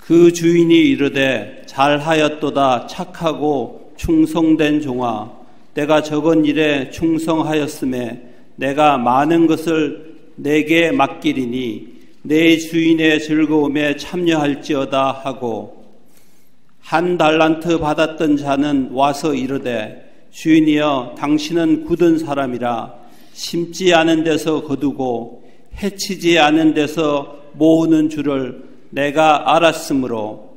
그 주인이 이르되 잘하였도다 착하고 충성된 종아, 내가 적은 일에 충성하였음에 내가 많은 것을 내게 맡기리니 내 주인의 즐거움에 참여할지어다 하고, 한 달란트 받았던 자는 와서 이르되 주인이여 당신은 굳은 사람이라 심지 않은 데서 거두고 해치지 않은 데서 모으는 줄을 내가 알았으므로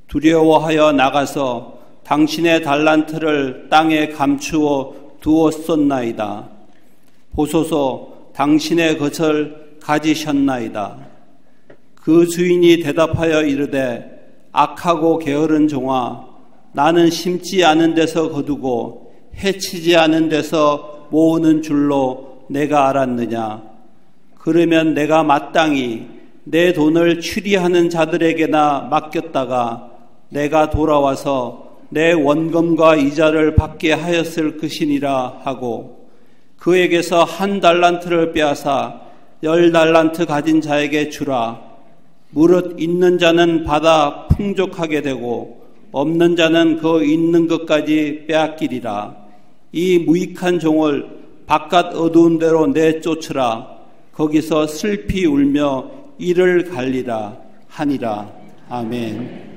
두려워하여 나가서 당신의 달란트를 땅에 감추어 두었었나이다. 보소서 당신의 것을 가지셨나이다. 그 주인이 대답하여 이르되 악하고 게으른 종아, 나는 심지 않은 데서 거두고 해치지 않은 데서 모으는 줄로 내가 알았느냐. 그러면 내가 마땅히 내 돈을 추리하는 자들에게나 맡겼다가 내가 돌아와서 내 원금과 이자를 받게 하였을 것이니라 하고, 그에게서 한 달란트를 빼앗아 10달란트 가진 자에게 주라. 무릇 있는 자는 받아 풍족하게 되고 없는 자는 그 있는 것까지 빼앗기리라. 이 무익한 종을 바깥 어두운 데로 내쫓으라. 거기서 슬피 울며 이를 갈리라 하니라. 아멘.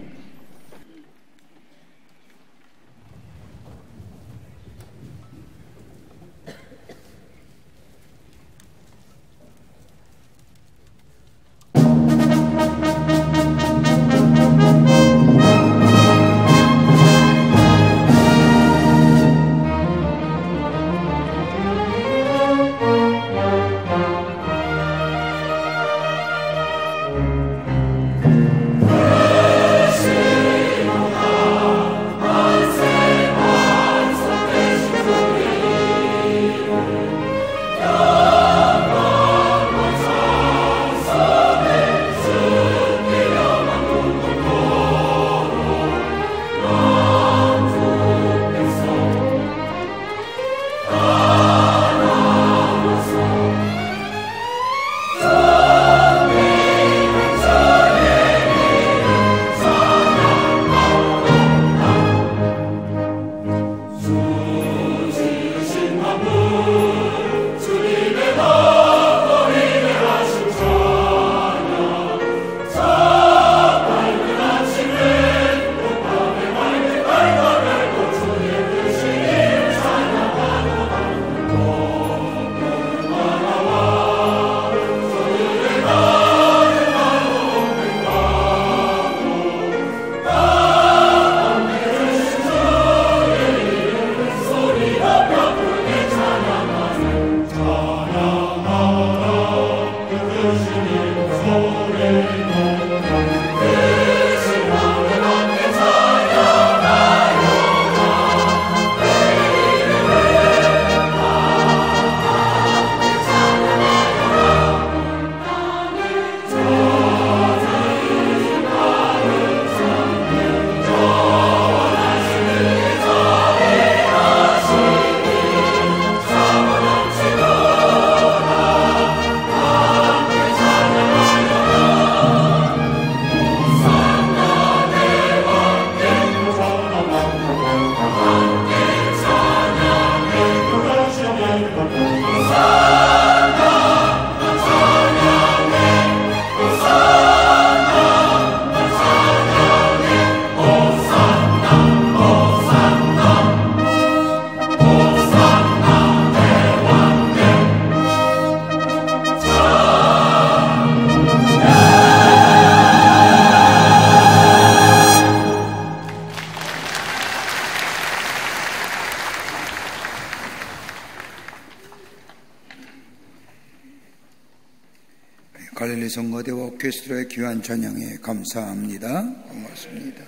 갈릴리 성가대와 오케스트라의 귀한 찬양에 감사합니다. 고맙습니다.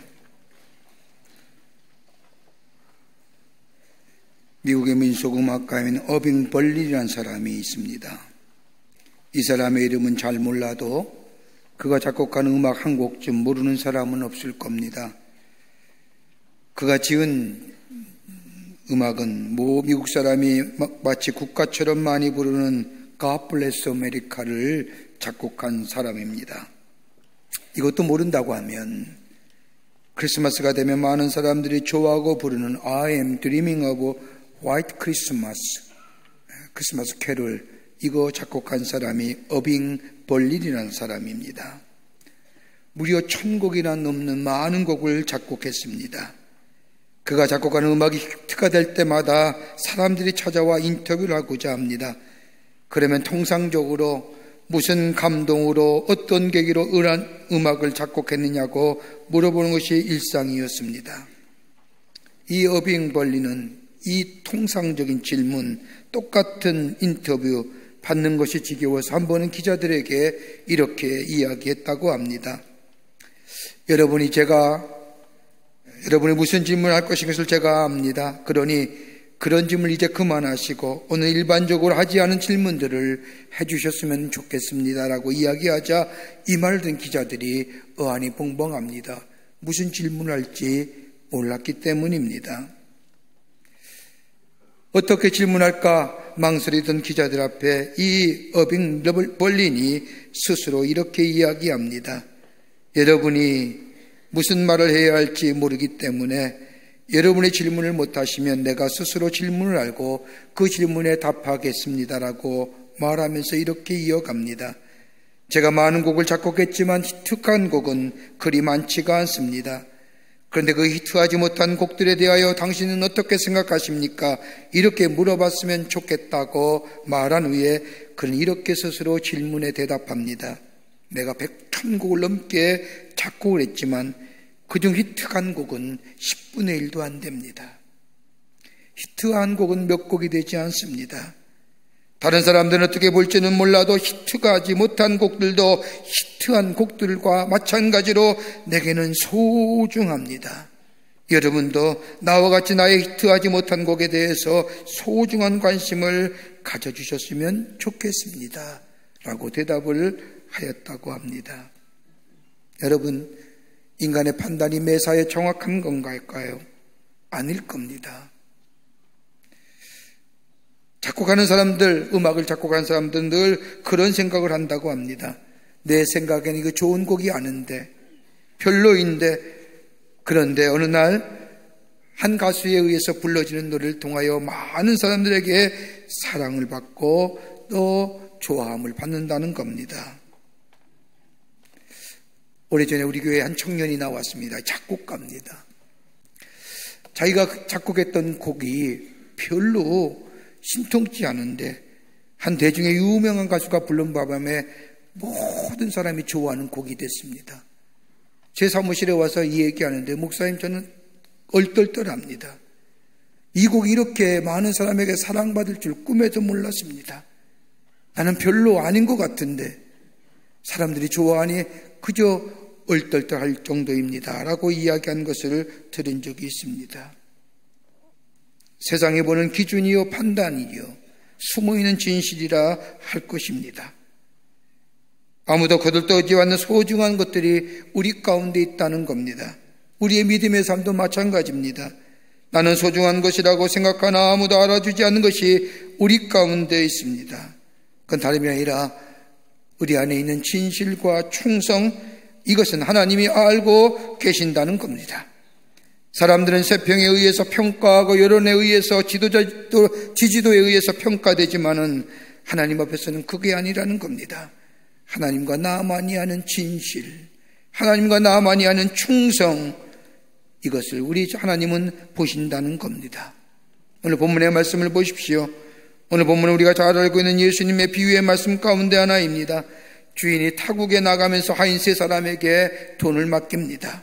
미국의 민속음악가인 어빙 벌린이라는 사람이 있습니다. 이 사람의 이름은 잘 몰라도 그가 작곡한 음악 한 곡 좀 모르는 사람은 없을 겁니다. 그가 지은 음악은 미국 사람이 마치 국가처럼 많이 부르는 God Bless America를 작곡한 사람입니다. 이것도 모른다고 하면 크리스마스가 되면 많은 사람들이 좋아하고 부르는 I am dreaming of White Christmas, 크리스마스 캐롤, 이거 작곡한 사람이 어빙 벌린이라는 사람입니다. 무려 1000곡이나 넘는 많은 곡을 작곡했습니다. 그가 작곡하는 음악이 히트가 될 때마다 사람들이 찾아와 인터뷰를 하고자 합니다. 그러면 통상적으로 무슨 감동으로 어떤 계기로 음악을 작곡했느냐고 물어보는 것이 일상이었습니다. 이 어빙 벌린은 이 통상적인 질문, 똑같은 인터뷰 받는 것이 지겨워서 한 번은 기자들에게 이렇게 이야기했다고 합니다. 여러분이 무슨 질문을 할 것인것을 제가 압니다. 그러니 그런 질문을 이제 그만하시고 오늘 일반적으로 하지 않은 질문들을 해주셨으면 좋겠습니다라고 이야기하자 이 말을 듣는 기자들이 어안이 벙벙합니다. 무슨 질문을 할지 몰랐기 때문입니다. 어떻게 질문할까 망설이던 기자들 앞에 이 어빙 벌린이 스스로 이렇게 이야기합니다. 여러분이 무슨 말을 해야 할지 모르기 때문에 여러분의 질문을 못하시면 내가 스스로 질문을 알고 그 질문에 답하겠습니다라고 말하면서 이렇게 이어갑니다. 제가 많은 곡을 작곡했지만 히트한 곡은 그리 많지가 않습니다. 그런데 그 히트하지 못한 곡들에 대하여 당신은 어떻게 생각하십니까? 이렇게 물어봤으면 좋겠다고 말한 후에 그는 이렇게 스스로 질문에 대답합니다. 내가 100,000곡을 넘게 작곡을 했지만 그중 히트한 곡은 10분의 1도 안 됩니다. 히트한 곡은 몇 곡이 되지 않습니다. 다른 사람들은 어떻게 볼지는 몰라도 히트가 하지 못한 곡들도 히트한 곡들과 마찬가지로 내게는 소중합니다. 여러분도 나와 같이 나의 히트하지 못한 곡에 대해서 소중한 관심을 가져주셨으면 좋겠습니다. 라고 대답을 하였다고 합니다. 여러분, 인간의 판단이 매사에 정확한 건가요? 아닐 겁니다. 작곡하는 사람들, 음악을 작곡하는 사람들은 늘 그런 생각을 한다고 합니다. 내 생각에는 이거 좋은 곡이 아닌데, 별로인데, 그런데 어느 날 한 가수에 의해서 불러지는 노래를 통하여 많은 사람들에게 사랑을 받고 또 좋아함을 받는다는 겁니다. 오래전에 우리 교회에 한 청년이 나왔습니다. 작곡가입니다. 자기가 작곡했던 곡이 별로 신통치 않은데 한 대중의 유명한 가수가 부른 바람에 모든 사람이 좋아하는 곡이 됐습니다. 제 사무실에 와서 이 얘기하는데 목사님 저는 얼떨떨합니다. 이 곡이 이렇게 많은 사람에게 사랑받을 줄 꿈에도 몰랐습니다. 나는 별로 아닌 것 같은데 사람들이 좋아하니 그저 얼떨떨할 정도입니다 라고 이야기한 것을 들은 적이 있습니다. 세상에 보는 기준이요 판단이요 숨어있는 진실이라 할 것입니다. 아무도 거들떠오지 않는 소중한 것들이 우리 가운데 있다는 겁니다. 우리의 믿음의 삶도 마찬가지입니다. 나는 소중한 것이라고 생각하나 아무도 알아주지 않는 것이 우리 가운데 있습니다. 그건 다름이 아니라 우리 안에 있는 진실과 충성, 이것은 하나님이 알고 계신다는 겁니다. 사람들은 세평에 의해서 평가하고 여론에 의해서 지지도에 의해서 평가되지만은 하나님 앞에서는 그게 아니라는 겁니다. 하나님과 나만이 아는 진실, 하나님과 나만이 아는 충성, 이것을 우리 하나님은 보신다는 겁니다. 오늘 본문의 말씀을 보십시오. 오늘 본문은 우리가 잘 알고 있는 예수님의 비유의 말씀 가운데 하나입니다. 주인이 타국에 나가면서 하인 세 사람에게 돈을 맡깁니다.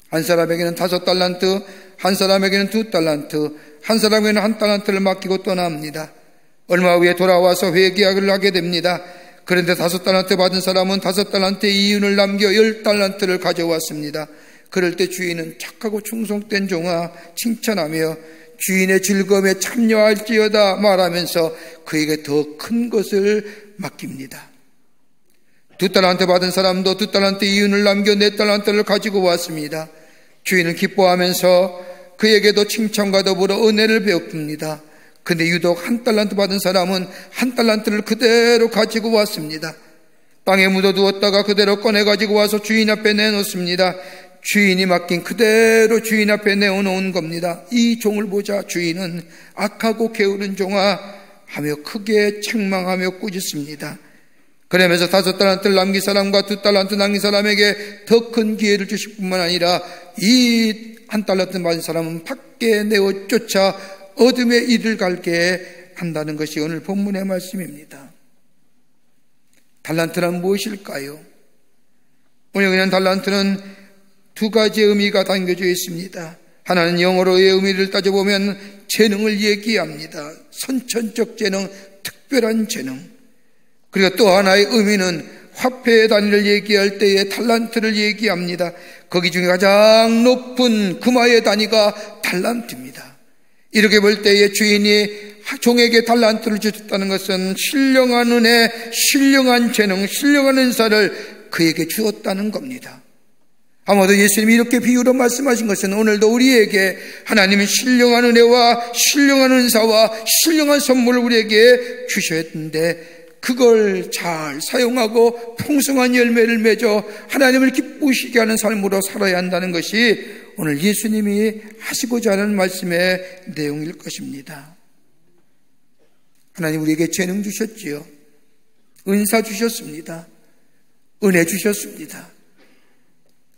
한 사람에게는 5달란트, 한 사람에게는 2달란트, 한 사람에게는 1달란트를 맡기고 떠납니다. 얼마 후에 돌아와서 회계약을 하게 됩니다. 그런데 5달란트 받은 사람은 5달란트의 이윤을 남겨 10달란트를 가져왔습니다. 그럴 때 주인은 착하고 충성된 종아 칭찬하며 주인의 즐거움에 참여할지어다 말하면서 그에게 더 큰 것을 맡깁니다. 2달란트 받은 사람도 2달란트 이윤을 남겨 4달란트를 가지고 왔습니다. 주인은 기뻐하면서 그에게도 칭찬과 더불어 은혜를 베풉니다. 근데 유독 1달란트 받은 사람은 1달란트를 그대로 가지고 왔습니다. 땅에 묻어두었다가 그대로 꺼내 가지고 와서 주인 앞에 내놓습니다. 주인이 맡긴 그대로 주인 앞에 내어놓은 겁니다. 이 종을 보자 주인은 악하고 게으른 종아 하며 크게 책망하며 꾸짖습니다. 그러면서 5달란트를 남긴 사람과 2달란트 남긴 사람에게 더 큰 기회를 주실 뿐만 아니라 이 1달란트 받은 사람은 밖에 내어 쫓아 어둠에 이를 갈게 한다는 것이 오늘 본문의 말씀입니다. 달란트란 무엇일까요? 오늘 그냥 달란트는 2가지의 의미가 담겨져 있습니다. 하나는 영어로의 의미를 따져보면 재능을 얘기합니다. 선천적 재능, 특별한 재능. 그리고 또 하나의 의미는 화폐의 단위를 얘기할 때의 달란트를 얘기합니다. 거기 중에 가장 높은 금화의 단위가 달란트입니다. 이렇게 볼 때에 주인이 종에게 달란트를 주셨다는 것은 신령한 은혜, 신령한 재능, 신령한 은사를 그에게 주었다는 겁니다. 아마도 예수님이 이렇게 비유로 말씀하신 것은 오늘도 우리에게 하나님은 신령한 은혜와 신령한 은사와 신령한 선물을 우리에게 주셨는데 그걸 잘 사용하고 풍성한 열매를 맺어 하나님을 기쁘시게 하는 삶으로 살아야 한다는 것이 오늘 예수님이 하시고자 하는 말씀의 내용일 것입니다. 하나님 우리에게 재능 주셨지요. 은사 주셨습니다. 은혜 주셨습니다.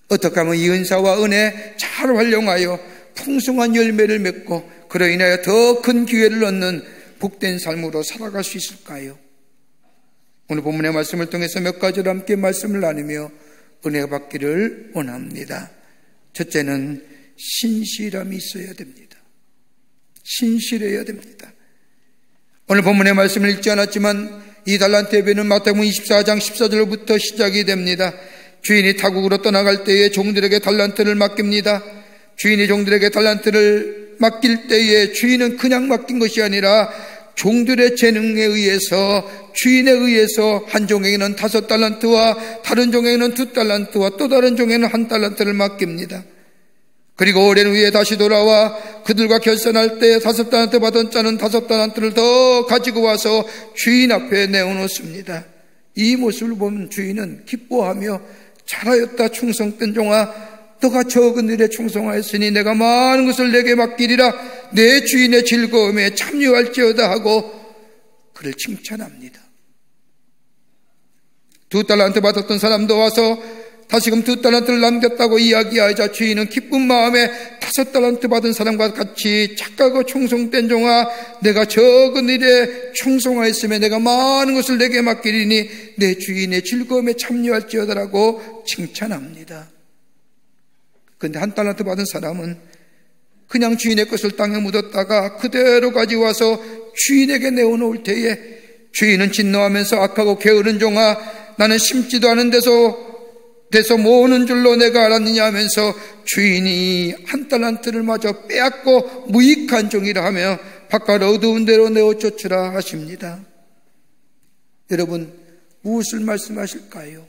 어떻게 하면 이 은사와 은혜 잘 활용하여 풍성한 열매를 맺고 그로 인하여 더 큰 기회를 얻는 복된 삶으로 살아갈 수 있을까요? 오늘 본문의 말씀을 통해서 몇 가지로 함께 말씀을 나누며 은혜 받기를 원합니다. 첫째는 신실함이 있어야 됩니다. 신실해야 됩니다. 오늘 본문의 말씀을 읽지 않았지만 이 달란트의 배는 마태복음 24장 14절부터 시작이 됩니다. 주인이 타국으로 떠나갈 때에 종들에게 달란트를 맡깁니다. 주인이 종들에게 달란트를 맡길 때에 주인은 그냥 맡긴 것이 아니라 종들의 재능에 의해서 주인에 의해서 한 종에게는 5달란트와 다른 종에게는 2달란트와 또 다른 종에게는 1달란트를 맡깁니다. 그리고 오랜 후에 다시 돌아와 그들과 결산할 때 5달란트 받은 자는 5달란트를 더 가지고 와서 주인 앞에 내어놓습니다. 이 모습을 보면 주인은 기뻐하며 잘하였다 충성된 종아, 너가 적은 일에 충성하였으니 내가 많은 것을 내게 맡기리라. 내 주인의 즐거움에 참여할지어다 하고 그를 칭찬합니다. 2달란트 받았던 사람도 와서 다시금 2달란트를 남겼다고 이야기하자 주인은 기쁜 마음에 5달란트 받은 사람과 같이 착하고 충성된 종아, 내가 적은 일에 충성하였으며 내가 많은 것을 내게 맡기리니 내 주인의 즐거움에 참여할지어다라고 칭찬합니다. 그런데 1달란트 받은 사람은 그냥 주인의 것을 땅에 묻었다가 그대로 가지고 와서 주인에게 내어놓을 때에 주인은 진노하면서 악하고 게으른 종아, 나는 심지도 않은 데서 모으는 줄로 내가 알았느냐 하면서 주인이 1달란트를 마저 빼앗고 무익한 종이라 하며 바깥 어두운 데로 내어 쫓으라 하십니다. 여러분, 무엇을 말씀하실까요?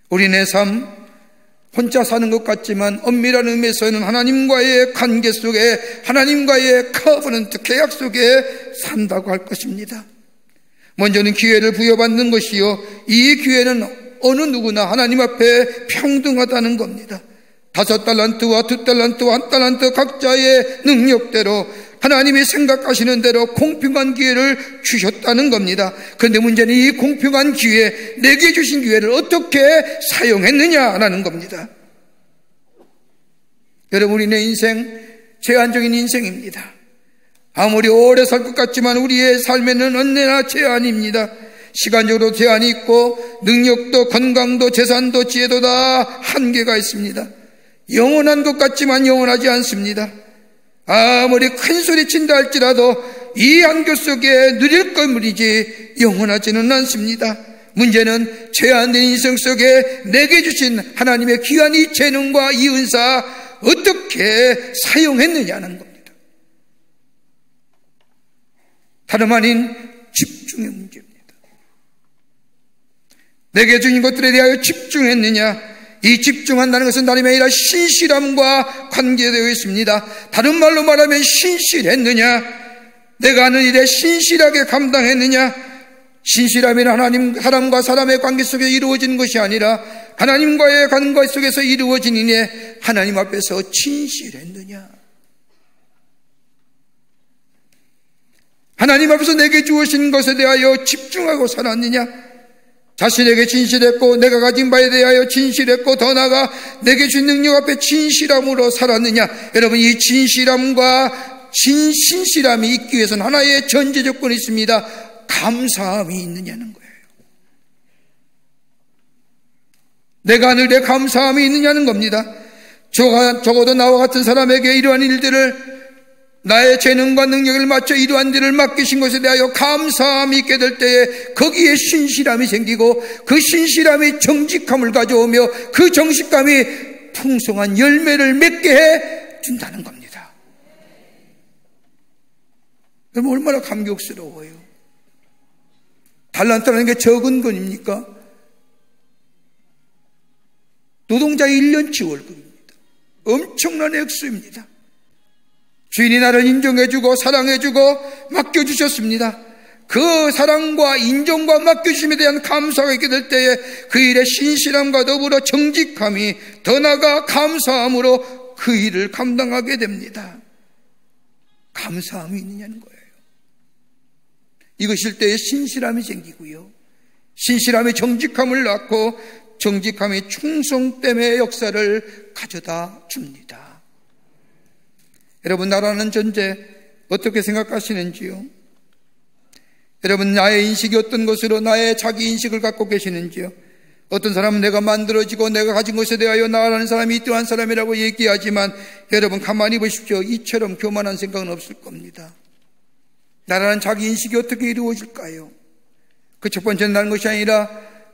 우리네 삶 혼자 사는 것 같지만 엄밀한 의미에서는 하나님과의 관계 속에, 하나님과의 커버넌트 계약 속에 산다고 할 것입니다. 먼저는 기회를 부여받는 것이요, 이 기회는 어느 누구나 하나님 앞에 평등하다는 겁니다. 5달란트와 2달란트와 1달란트 각자의 능력대로 하나님이 생각하시는 대로 공평한 기회를 주셨다는 겁니다. 그런데 문제는 이 공평한 기회, 내게 주신 기회를 어떻게 사용했느냐라는 겁니다. 여러분, 우리의 인생 제한적인 인생입니다. 아무리 오래 살 것 같지만 우리의 삶에는 언제나 제한입니다. 시간적으로 제한이 있고 능력도 건강도 재산도 지혜도 다 한계가 있습니다. 영원한 것 같지만 영원하지 않습니다. 아무리 큰 소리 친다 할지라도 이 안교 속에 누릴 것물이지 영원하지는 않습니다. 문제는 죄안된 인생 속에 내게 주신 하나님의 귀한 이 재능과 이 은사 어떻게 사용했느냐는 겁니다. 다름 아닌 집중의 문제입니다. 내게 주신 것들에 대하여 집중했느냐? 이 집중한다는 것은 다름이 아니라 신실함과 관계되어 있습니다. 다른 말로 말하면 신실했느냐? 내가 하는 일에 신실하게 감당했느냐? 신실함은 사람과 사람의 관계 속에 이루어지는 것이 아니라 하나님과의 관계 속에서 이루어진 일에 하나님 앞에서 진실했느냐? 하나님 앞에서 내게 주어진 것에 대하여 집중하고 살았느냐? 자신에게 진실했고 내가 가진 바에 대하여 진실했고 더 나아가 내게 준 능력 앞에 진실함으로 살았느냐? 여러분, 이 진실함과 신실함이 있기 위해서는 하나의 전제 조건이 있습니다. 감사함이 있느냐는 거예요. 내가 하는 일에 감사함이 있느냐는 겁니다. 적어도 나와 같은 사람에게 이러한 일들을, 나의 재능과 능력을 맞춰 이러한 일을 맡기신 것에 대하여 감사함이 있게 될 때에 거기에 신실함이 생기고 그 신실함이 정직함을 가져오며 그 정직함이 풍성한 열매를 맺게 해 준다는 겁니다. 여러분, 얼마나 감격스러워요. 달란트라는 게 적은 건입니까? 노동자의 1년치 월급입니다. 엄청난 액수입니다. 주인이 나를 인정해주고 사랑해주고 맡겨주셨습니다. 그 사랑과 인정과 맡겨주심에 대한 감사가 있게 될 때에 그 일의 신실함과 더불어 정직함이 더 나아가 감사함으로 그 일을 감당하게 됩니다. 감사함이 있느냐는 거예요. 이것일 때에 신실함이 생기고요, 신실함이 정직함을 낳고 정직함이 충성됨의 역사를 가져다 줍니다. 여러분, 나라는 존재 어떻게 생각하시는지요? 여러분, 나의 인식이 어떤 것으로 나의 자기 인식을 갖고 계시는지요? 어떤 사람은 내가 만들어지고 내가 가진 것에 대하여 나라는 사람이 이떠한 사람이라고 얘기하지만 여러분, 가만히 보십시오. 이처럼 교만한 생각은 없을 겁니다. 나라는 자기 인식이 어떻게 이루어질까요? 그 첫 번째는 나는 것이 아니라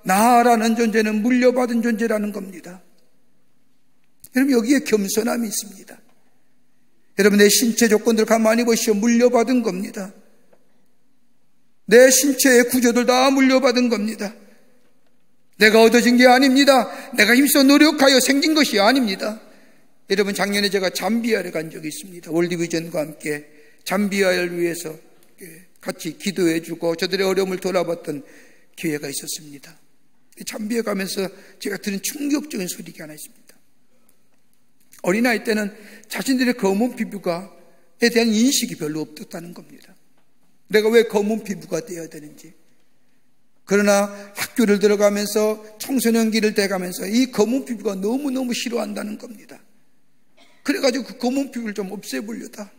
나라는 존재는 물려받은 존재라는 겁니다. 여러분, 여기에 겸손함이 있습니다. 여러분, 내 신체 조건들 가만히 보시오. 물려받은 겁니다. 내 신체의 구조들 다 물려받은 겁니다. 내가 얻어진 게 아닙니다. 내가 힘써 노력하여 생긴 것이 아닙니다. 여러분, 작년에 제가 잠비아를 간 적이 있습니다. 월드비전과 함께 잠비아를 위해서 같이 기도해주고 저들의 어려움을 돌아봤던 기회가 있었습니다. 잠비아 가면서 제가 들은 충격적인 소리가 하나 있습니다. 어린아이 때는 자신들의 검은 피부가에 대한 인식이 별로 없었다는 겁니다. 내가 왜 검은 피부가 되어야 되는지. 그러나 학교를 들어가면서 청소년기를 돼가면서 이 검은 피부가 너무너무 싫어한다는 겁니다. 그래가지고 그 검은 피부를 좀 없애보려다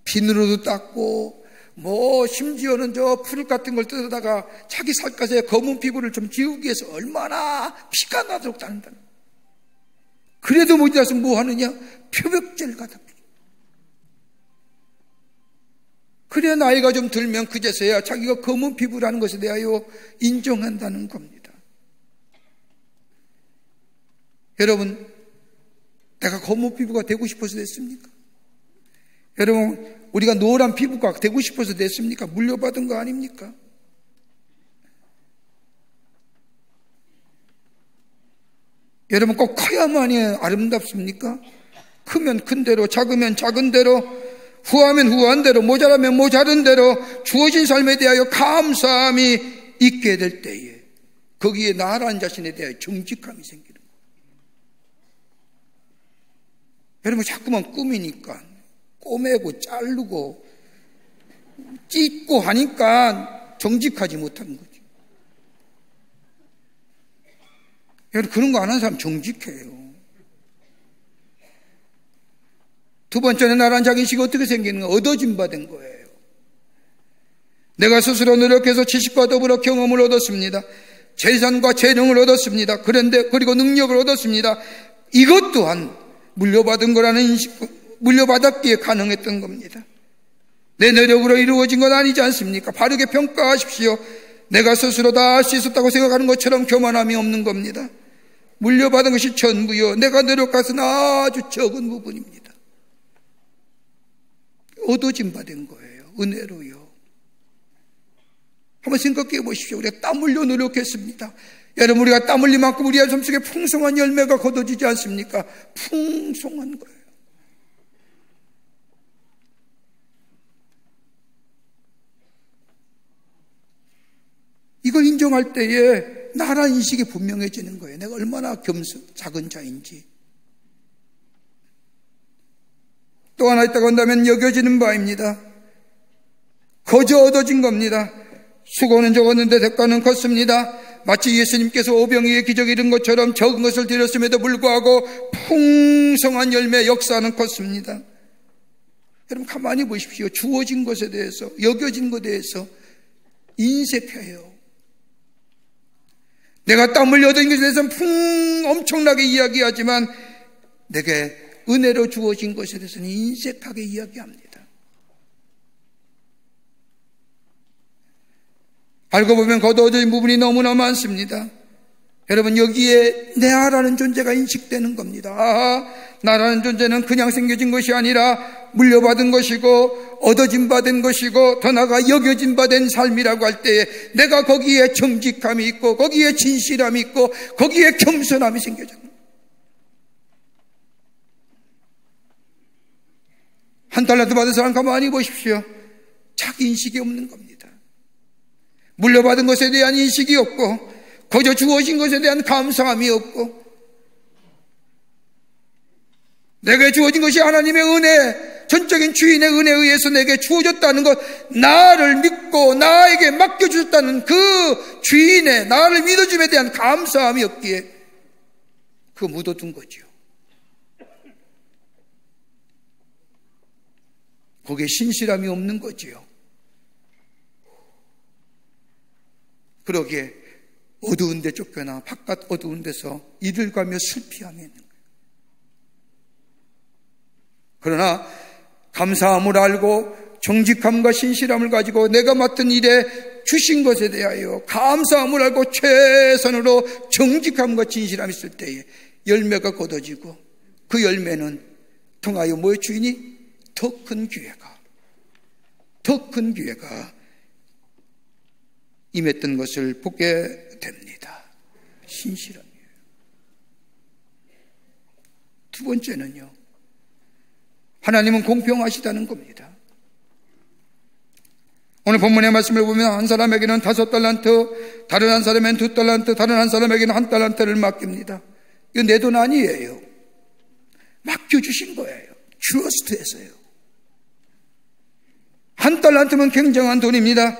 비누로도 닦고 심지어는 저 풀 같은 걸 뜯어다가 자기 살갗에 검은 피부를 좀 지우기 위해서 얼마나 피가 나도록 다닌다는 거예요. 그래도 모자라서 뭐 하느냐? 표백제를 갖다 뿌려. 그래야 나이가 좀 들면 그제서야 자기가 검은 피부라는 것에 대하여 인정한다는 겁니다. 여러분, 내가 검은 피부가 되고 싶어서 됐습니까? 여러분, 우리가 노란 피부가 되고 싶어서 됐습니까? 물려받은 거 아닙니까? 여러분, 꼭 커야만이 아름답습니까? 크면 큰 대로, 작으면 작은 대로, 후하면 후한 대로, 모자라면 모자른 대로 주어진 삶에 대하여 감사함이 있게 될 때에 거기에 나라는 자신에 대하여 정직함이 생기는 거예요. 여러분, 자꾸만 꾸미니까 꼬매고 자르고 찢고 하니까 정직하지 못하는 거죠. 여러분, 그런 거 안 하는 사람 정직해요. 두 번째는 나란 자기인식이 어떻게 생기는 거예요? 얻어진 바 된 거예요. 내가 스스로 노력해서 지식과 더불어 경험을 얻었습니다. 재산과 재능을 얻었습니다. 그리고 능력을 얻었습니다. 이것 또한 물려받은 거라는 인식, 물려받았기에 가능했던 겁니다. 내 노력으로 이루어진 건 아니지 않습니까? 바르게 평가하십시오. 내가 스스로 다 할 수 있었다고 생각하는 것처럼 교만함이 없는 겁니다. 물려받은 것이 전부요, 내가 노력해서는 아주 적은 부분입니다. 얻어진 바 된 거예요. 은혜로요. 한번 생각해 보십시오. 우리가 땀 흘려 노력했습니다. 여러분, 우리가 땀 흘린 만큼 우리의 삶 속에 풍성한 열매가 거둬지지 않습니까? 풍성한 거예요. 이걸 인정할 때에 나라 인식이 분명해지는 거예요. 내가 얼마나 작은 자인지. 또 하나 있다고 한다면 여겨지는 바입니다. 거저 얻어진 겁니다. 수고는 적었는데 대가는 컸습니다. 마치 예수님께서 오병이의 기적을 이룬 것처럼 적은 것을 드렸음에도 불구하고 풍성한 열매, 역사는 컸습니다. 여러분, 가만히 보십시오. 주어진 것에 대해서, 여겨진 것에 대해서 인색해요. 내가 땀을 얻은 것에 대해서는 엄청나게 이야기하지만 내게 은혜로 주어진 것에 대해서는 인색하게 이야기합니다. 알고 보면 거둬진 부분이 너무나 많습니다. 여러분, 여기에 내아라는 존재가 인식되는 겁니다. 아하, 나라는 존재는 그냥 생겨진 것이 아니라 물려받은 것이고 얻어진 바 된 것이고 더 나아가 여겨진 바 된 삶이라고 할 때에 내가 거기에 정직함이 있고 거기에 진실함이 있고 거기에 겸손함이 생겨져요. 한 달란트 받은 사람 가만히 보십시오. 자기 인식이 없는 겁니다. 물려받은 것에 대한 인식이 없고 거저 주어진 것에 대한 감사함이 없고 내게 주어진 것이 하나님의 은혜, 전적인 주인의 은혜에 의해서 내게 주어졌다는 것, 나를 믿고 나에게 맡겨주셨다는 그 주인의 나를 믿어줌에 대한 감사함이 없기에 그거 묻어둔 거죠. 거기에 신실함이 없는 거지요. 그러기에 어두운 데 쫓겨나 바깥 어두운 데서 이를 가며 슬피함이 있는 거예요. 그러나 감사함을 알고 정직함과 신실함을 가지고 내가 맡은 일에 주신 것에 대하여 감사함을 알고 최선으로 정직함과 진실함이 있을 때에 열매가 거둬지고 그 열매는 통하여 뭐의 주인이 더 큰 기회가 임했던 것을 보게 됩니다. 신실함이에요. 두 번째는요, 하나님은 공평하시다는 겁니다. 오늘 본문의 말씀을 보면 한 사람에게는 5달란트, 다른 한 사람에게는 2달란트, 다른 한 사람에게는 1달란트를 맡깁니다. 이거 내 돈 아니에요. 맡겨주신 거예요. 트러스트에서요. 1달란트면 굉장한 돈입니다.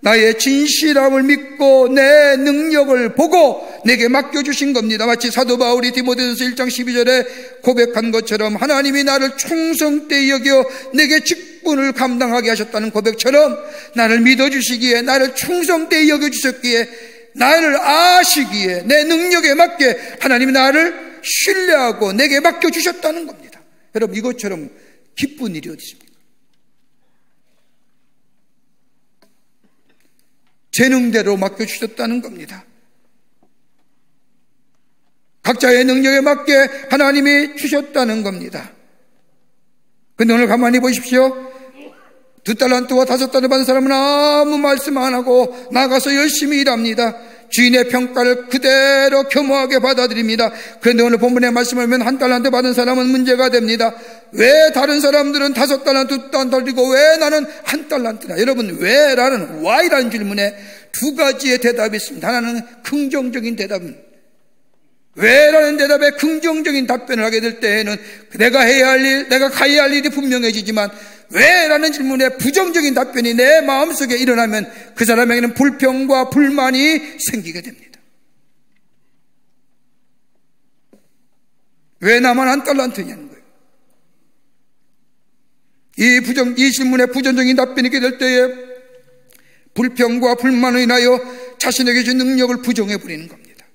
나의 진실함을 믿고 내 능력을 보고 내게 맡겨주신 겁니다. 마치 사도 바울이 디모데전서 1장 12절에 고백한 것처럼 하나님이 나를 충성되이 여겨 내게 직분을 감당하게 하셨다는 고백처럼 나를 믿어주시기에, 나를 충성되이 여겨주셨기에, 나를 아시기에 내 능력에 맞게 하나님이 나를 신뢰하고 내게 맡겨주셨다는 겁니다. 여러분, 이것처럼 기쁜 일이 어디 있습니까? 재능대로 맡겨주셨다는 겁니다. 각자의 능력에 맞게 하나님이 주셨다는 겁니다. 근데 오늘 가만히 보십시오. 2달란트와 5달란트 받은 사람은 아무 말씀 안 하고 나가서 열심히 일합니다. 주인의 평가를 그대로 겸허하게 받아들입니다. 그런데 오늘 본문의 말씀을 보면 1달란트 받은 사람은 문제가 됩니다. 왜 다른 사람들은 5달란트, 2달란트고 왜 나는 1달란트나? 여러분, 왜라는 why라는 질문에 두 가지의 대답이 있습니다. 하나는 긍정적인 대답은, 왜라는 대답에 긍정적인 답변을 하게 될 때에는 내가 해야 할 일, 내가 가야 할 일이 분명해지지만 왜라는 질문에 부정적인 답변이 내 마음속에 일어나면 그 사람에게는 불평과 불만이 생기게 됩니다. 왜 나만 1달란트냐는 거예요. 이 질문에 부정적인 답변이 있게 될 때에 불평과 불만으로 인하여 자신에게 주신 능력을 부정해버리는 겁니다.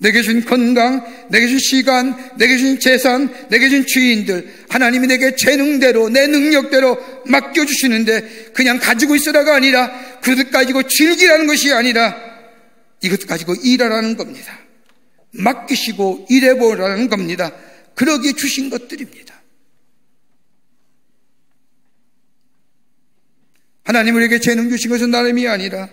내게 주신 건강, 내게 주신 시간, 내게 주신 재산, 내게 주신 주인들, 하나님이 내게 재능대로, 내 능력대로 맡겨주시는데 그냥 가지고 있으라가 아니라, 그것 가지고 즐기라는 것이 아니라 이것 가지고 일하라는 겁니다. 맡기시고 일해보라는 겁니다. 그러기에 주신 것들입니다. 하나님 우리에게 재능 주신 것은 나름이 아니라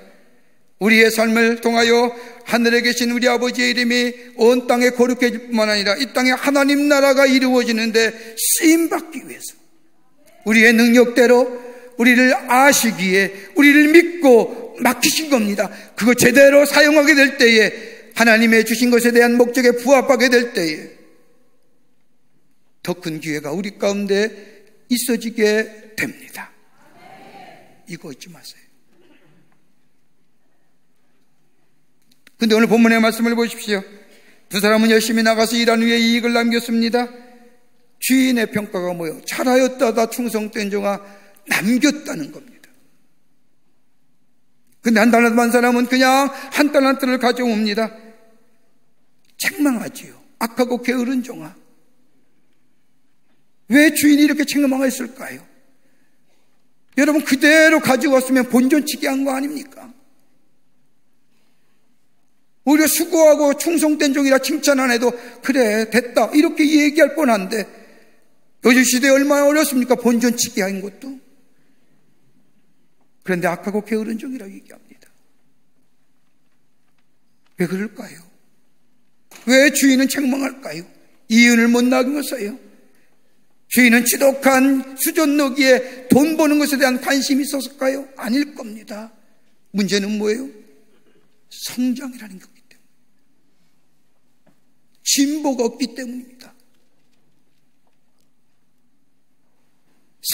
우리의 삶을 통하여 하늘에 계신 우리 아버지의 이름이 온 땅에 거룩해질 뿐만 아니라 이 땅에 하나님 나라가 이루어지는데 쓰임받기 위해서 우리의 능력대로 우리를 아시기에 우리를 믿고 맡기신 겁니다. 그거 제대로 사용하게 될 때에, 하나님의 주신 것에 대한 목적에 부합하게 될 때에 더 큰 기회가 우리 가운데 있어지게 됩니다. 이거 잊지 마세요. 근데 오늘 본문의 말씀을 보십시오. 두 사람은 열심히 나가서 일한 후에 이익을 남겼습니다. 주인의 평가가 뭐예요? 잘하였다가 충성된 종아, 남겼다는 겁니다. 근데 한 달란트 반 사람은 그냥 한 달란트를 가져옵니다. 책망하지요. 악하고 게으른 종아. 왜 주인이 이렇게 책망했을까요? 여러분, 그대로 가져왔으면 본전치기 한 거 아닙니까? 오히려 수고하고 충성된 종이라 칭찬 안 해도 그래 됐다 이렇게 얘기할 뻔한데, 요즘 시대에 얼마나 어렵습니까? 본전치기 한 것도. 그런데 악하고 게으른 종이라고 얘기합니다. 왜 그럴까요? 왜 주인은 책망할까요? 이윤을 못 나누었어요. 주인은 지독한 수전노기에 돈 버는 것에 대한 관심이 있었을까요? 아닐 겁니다. 문제는 뭐예요? 성장이라는 거기 때문에, 진보가 없기 때문입니다.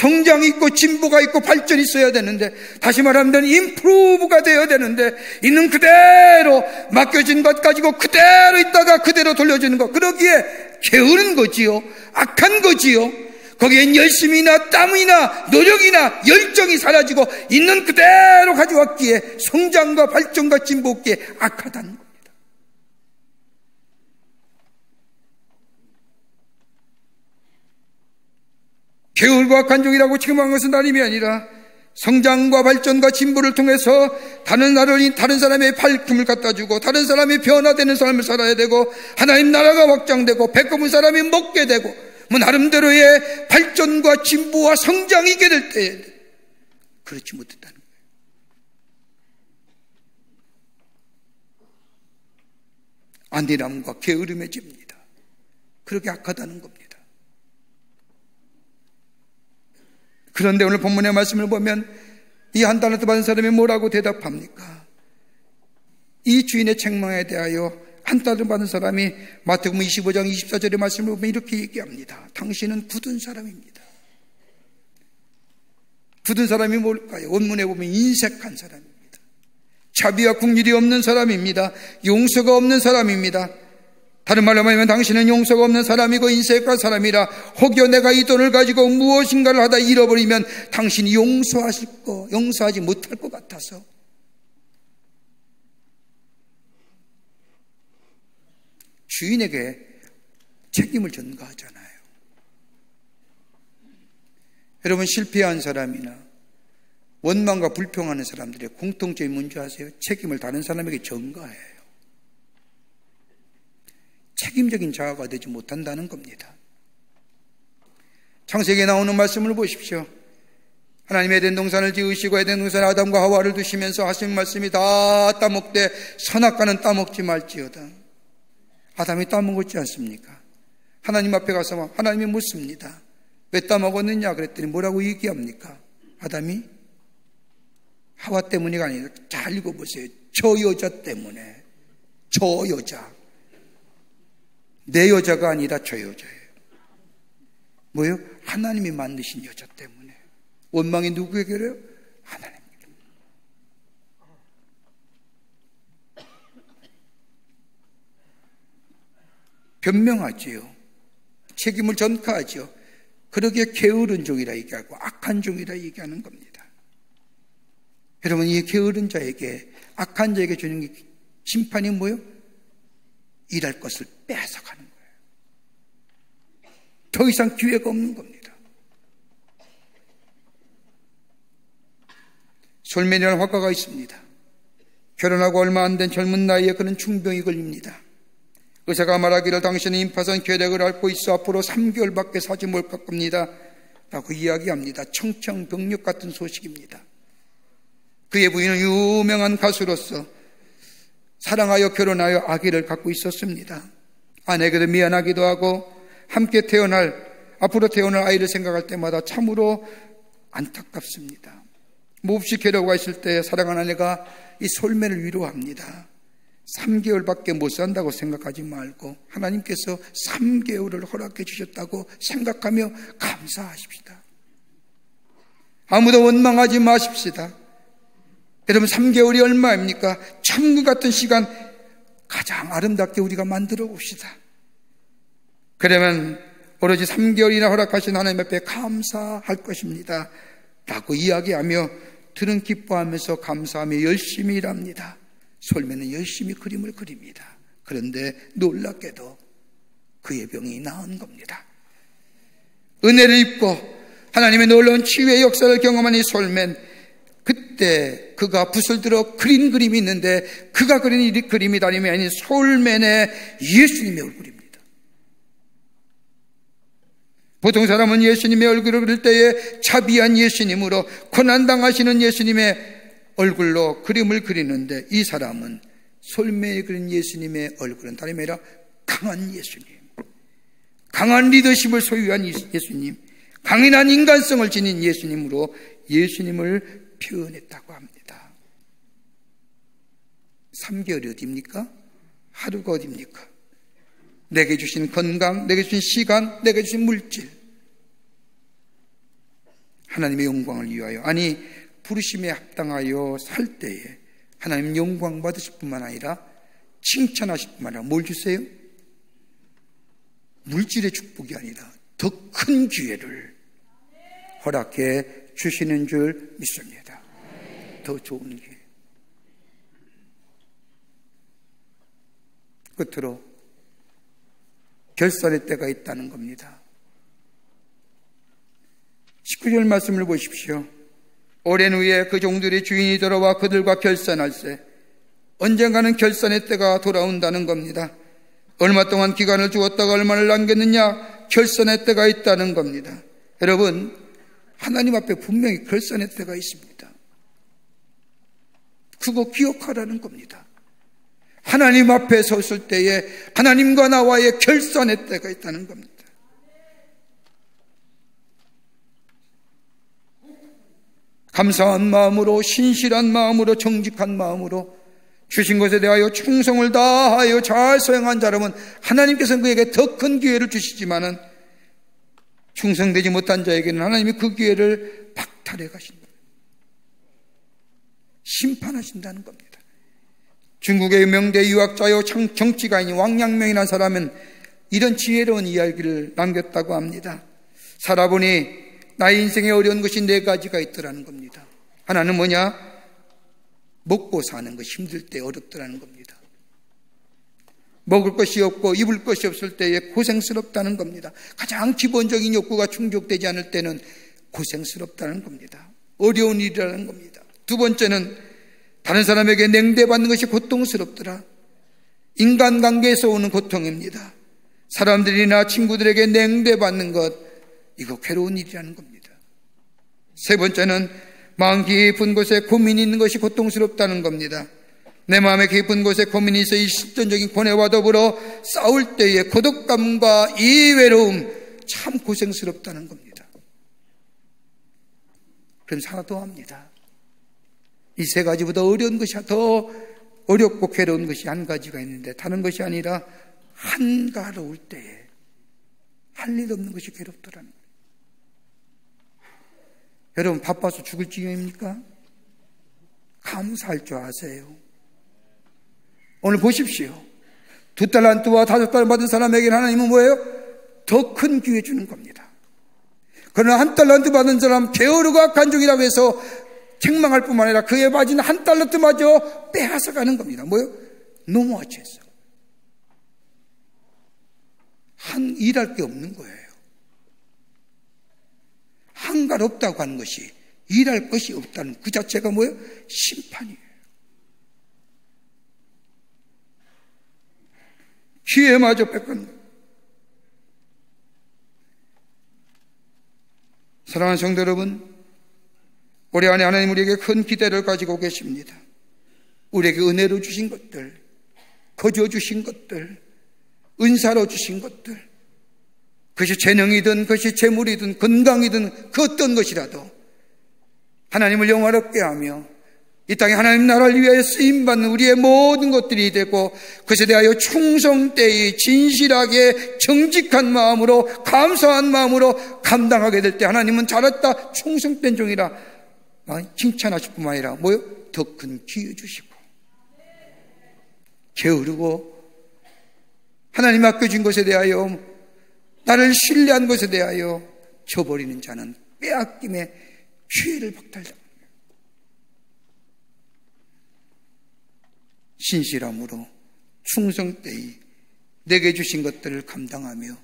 성장이 있고 진보가 있고 발전이 있어야 되는데, 다시 말하면 임프루브가 되어야 되는데, 있는 그대로 맡겨진 것 가지고 그대로 있다가 그대로 돌려주는 것, 그러기에 게으른 거지요. 악한 거지요. 거기엔 열심이나 땀이나 노력이나 열정이 사라지고 있는 그대로 가져왔기에 성장과 발전과 진보 없기에 악하다는 겁니다. 게으르고 악한 종이라고 책망한 것은 다름이 아니라 성장과 발전과 진보를 통해서 다른 사람의 밝힘을 갖다 주고 다른 사람이 변화되는 삶을 살아야 되고 하나님 나라가 확장되고 배꼽은 사람이 먹게 되고 나름대로의 발전과 진보와 성장이 있게 될 때에 그렇지 못했다는 거예요. 안일함과 게으름에 집니다. 그렇게 악하다는 겁니다. 그런데 오늘 본문의 말씀을 보면 이 한 달란트 받은 사람이 뭐라고 대답합니까? 이 주인의 책망에 대하여 한 달란트 받은 사람이 마태복음 25장 24절의 말씀을 보면 이렇게 얘기합니다. 당신은 굳은 사람입니다. 굳은 사람이 뭘까요? 원문에 보면 인색한 사람입니다. 자비와 긍휼이 없는 사람입니다. 용서가 없는 사람입니다. 다른 말로 하면 당신은 용서가 없는 사람이고 인색한 사람이라, 혹여 내가 이 돈을 가지고 무엇인가를 하다 잃어버리면 당신이 용서하지 못할 것 같아서. 주인에게 책임을 전가하잖아요. 여러분, 실패한 사람이나 원망과 불평하는 사람들의 공통점이 뭔지 아세요? 책임을 다른 사람에게 전가해요. 책임적인 자아가 되지 못한다는 겁니다. 창세기에 나오는 말씀을 보십시오. 하나님의 에덴 동산을 지으시고 에덴 동산에 아담과 하와를 두시면서 하신 말씀이 다 따먹되 선악과는 따먹지 말지어다. 아담이 따먹었지 않습니까? 하나님 앞에 가서 하나님이 묻습니다. 왜 따먹었느냐 그랬더니 뭐라고 얘기합니까? 아담이 하와 때문이가 아니라, 잘 읽어보세요. 저 여자 때문에. 저 여자. 내 여자가 아니라 저 여자예요. 뭐예요? 하나님이 만드신 여자 때문에. 원망이 누구에게요? 하나님에게. 변명하지요. 책임을 전가하지요. 그러기에 게으른 종이라 얘기하고 악한 종이라 얘기하는 겁니다. 여러분, 이 게으른 자에게, 악한 자에게 주는 심판이 뭐예요? 일할 것을 뺏어가는 거예요. 더 이상 기회가 없는 겁니다. 솔맨이라는 화가가 있습니다. 결혼하고 얼마 안 된 젊은 나이에 그는 중병이 걸립니다. 의사가 말하기를 당신은 임파선 결핵을 앓고 있어 앞으로 3개월밖에 사지 못할 겁니다 라고 이야기합니다. 청천벽력 같은 소식입니다. 그의 부인은 유명한 가수로서 사랑하여 결혼하여 아기를 갖고 있었습니다. 아내에게도 미안하기도 하고 함께 앞으로 태어날 아이를 생각할 때마다 참으로 안타깝습니다. 몹시 괴로워가 있을 때 사랑하는 아내가 이 솔맨을 위로합니다. 3개월밖에 못 산다고 생각하지 말고 하나님께서 3개월을 허락해 주셨다고 생각하며 감사하십시다. 아무도 원망하지 마십시다. 여러분, 3개월이 얼마입니까? 천국 같은 시간 가장 아름답게 우리가 만들어 봅시다. 그러면 오로지 3개월이나 허락하신 하나님 앞에 감사할 것입니다 라고 이야기하며 들은 기뻐하면서 감사하며 열심히 일합니다. 솔맨은 열심히 그림을 그립니다. 그런데 놀랍게도 그의 병이 나은 겁니다. 은혜를 입고 하나님의 놀라운 치유의 역사를 경험한 이 솔맨, 그때 그가 붓을 들어 그린 그림이 있는데 그가 그린 이 그림이 다름이 아닌 솔맨의 예수님의 얼굴입니다. 보통 사람은 예수님의 얼굴을 그릴 때에 자비한 예수님으로 고난당하시는 예수님의 얼굴로 그림을 그리는데 이 사람은 솔맨이 그린 예수님의 얼굴은 다름이 아니라 강한 예수님, 강한 리더십을 소유한 예수님, 강인한 인간성을 지닌 예수님으로 예수님을 표현했다고 합니다. 3개월이 어디입니까? 하루가 어디입니까? 내게 주신 건강, 내게 주신 시간, 내게 주신 물질, 하나님의 영광을 위하여, 아니 부르심에 합당하여 살 때에 하나님 영광 받으실 뿐만 아니라 칭찬하실 뿐만 아니라 뭘 주세요? 물질의 축복이 아니라 더 큰 기회를 허락해 주시는 줄 믿습니다. 더 좋은 기회. 끝으로 결산의 때가 있다는 겁니다. 19절 말씀을 보십시오. 오랜 후에 그 종들의 주인이 돌아와 그들과 결산할세. 언젠가는 결산의 때가 돌아온다는 겁니다. 얼마 동안 기간을 주었다가 얼마를 남겼느냐? 결산의 때가 있다는 겁니다. 여러분, 하나님 앞에 분명히 결산의 때가 있습니다. 그거 기억하라는 겁니다. 하나님 앞에 섰을 때에 하나님과 나와의 결산의 때가 있다는 겁니다. 감사한 마음으로, 신실한 마음으로, 정직한 마음으로 주신 것에 대하여 충성을 다하여 잘 수행한 자라면 하나님께서는 그에게 더 큰 기회를 주시지만은 충성되지 못한 자에게는 하나님이 그 기회를 박탈해 가신다. 심판하신다는 겁니다. 중국의 명대 유학자요 정치가인 왕양명이라는 사람은 이런 지혜로운 이야기를 남겼다고 합니다. 살아보니 나의 인생에 어려운 것이 4가지가 있더라는 겁니다. 하나는 뭐냐? 먹고 사는 것 힘들 때 어렵더라는 겁니다. 먹을 것이 없고 입을 것이 없을 때에 고생스럽다는 겁니다. 가장 기본적인 욕구가 충족되지 않을 때는 고생스럽다는 겁니다. 어려운 일이라는 겁니다. 2번째는 다른 사람에게 냉대받는 것이 고통스럽더라. 인간관계에서 오는 고통입니다. 사람들이나 친구들에게 냉대받는 것, 이거 괴로운 일이라는 겁니다. 3번째는 마음 깊은 곳에 고민이 있는 것이 고통스럽다는 겁니다. 내 마음의 깊은 곳에 고민이 있어 이 실존적인 고뇌와 더불어 싸울 때의 고독감과 이 외로움, 참 고생스럽다는 겁니다. 그럼 하나 합니다. 이 3가지보다 어려운 것이 더 어렵고 괴로운 것이 한 가지가 있는데 다른 것이 아니라 한가로울 때에 할 일 없는 것이 괴롭더라는 거예요. 여러분, 바빠서 죽을 지경입니까? 감사할 줄 아세요. 오늘 보십시오. 2달란트와 5달란트 받은 사람에게는 하나님은 뭐예요? 더 큰 기회 주는 겁니다. 그러나 1달란트 받은 사람 게으르고 간종이라고 해서 책망할 뿐만 아니라 그에 빠진 1달란트마저 빼앗아 가는 겁니다. 뭐예요? 노무아치에서. 일할 게 없는 거예요. 한가롭다고 하는 것이, 일할 것이 없다는 그 자체가 뭐예요? 심판이에요. 기회마저 뺏은 거예요. 사랑하는 성도 여러분, 올해 안에 하나님 우리에게 큰 기대를 가지고 계십니다. 우리에게 은혜로 주신 것들, 거저 주신 것들, 은사로 주신 것들, 그것이 재능이든 그것이 재물이든 건강이든 그 어떤 것이라도 하나님을 영화롭게 하며 이 땅에 하나님 나라를 위하여 쓰임받는 우리의 모든 것들이 되고, 그것에 대하여 충성되이 진실하게 정직한 마음으로 감사한 마음으로 감당하게 될 때 하나님은 잘했다, 충성된 종이라 칭찬하실 뿐만 아니라 뭐요? 더 큰 기회 주시고 게으르고 하나님 맡겨준 것에 대하여, 나를 신뢰한 것에 대하여 저버리는 자는 빼앗김에 기회를 박탈당합니다. 신실함으로 충성되이 내게 주신 것들을 감당하며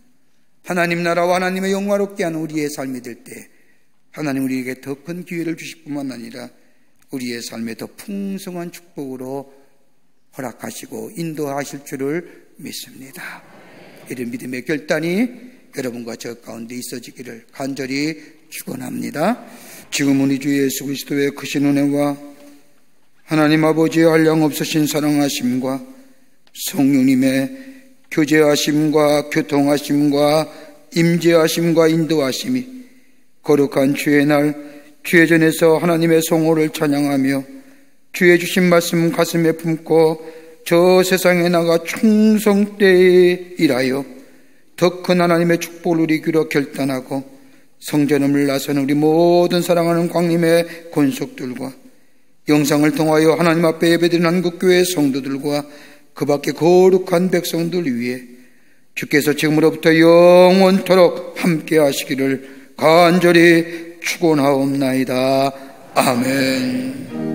하나님 나라와 하나님의 영화롭게 하는 우리의 삶이 될 때 하나님 우리에게 더 큰 기회를 주실 뿐만 아니라 우리의 삶에 더 풍성한 축복으로 허락하시고 인도하실 줄을 믿습니다. 이런 믿음의 결단이 여러분과 저 가운데 있어지기를 간절히 축원합니다. 지금 우리 주 예수 그리스도의 크신 은혜와 하나님 아버지의 한량없으신 사랑하심과 성령님의 교제하심과 교통하심과 임재하심과 인도하심이 거룩한 주의 날 주의 전에서 하나님의 성호를 찬양하며 주의 주신 말씀 가슴에 품고 저 세상에 나가 충성되이 일하여 더 큰 하나님의 축복을 누리기로 결단하고 성전을 나서는 우리 모든 사랑하는 광림의 권속들과 영상을 통하여 하나님 앞에 예배드리는 한국교회 성도들과 그 밖에 거룩한 백성들 위해 주께서 지금으로부터 영원토록 함께 하시기를 간절히 축원하옵나이다. 아멘.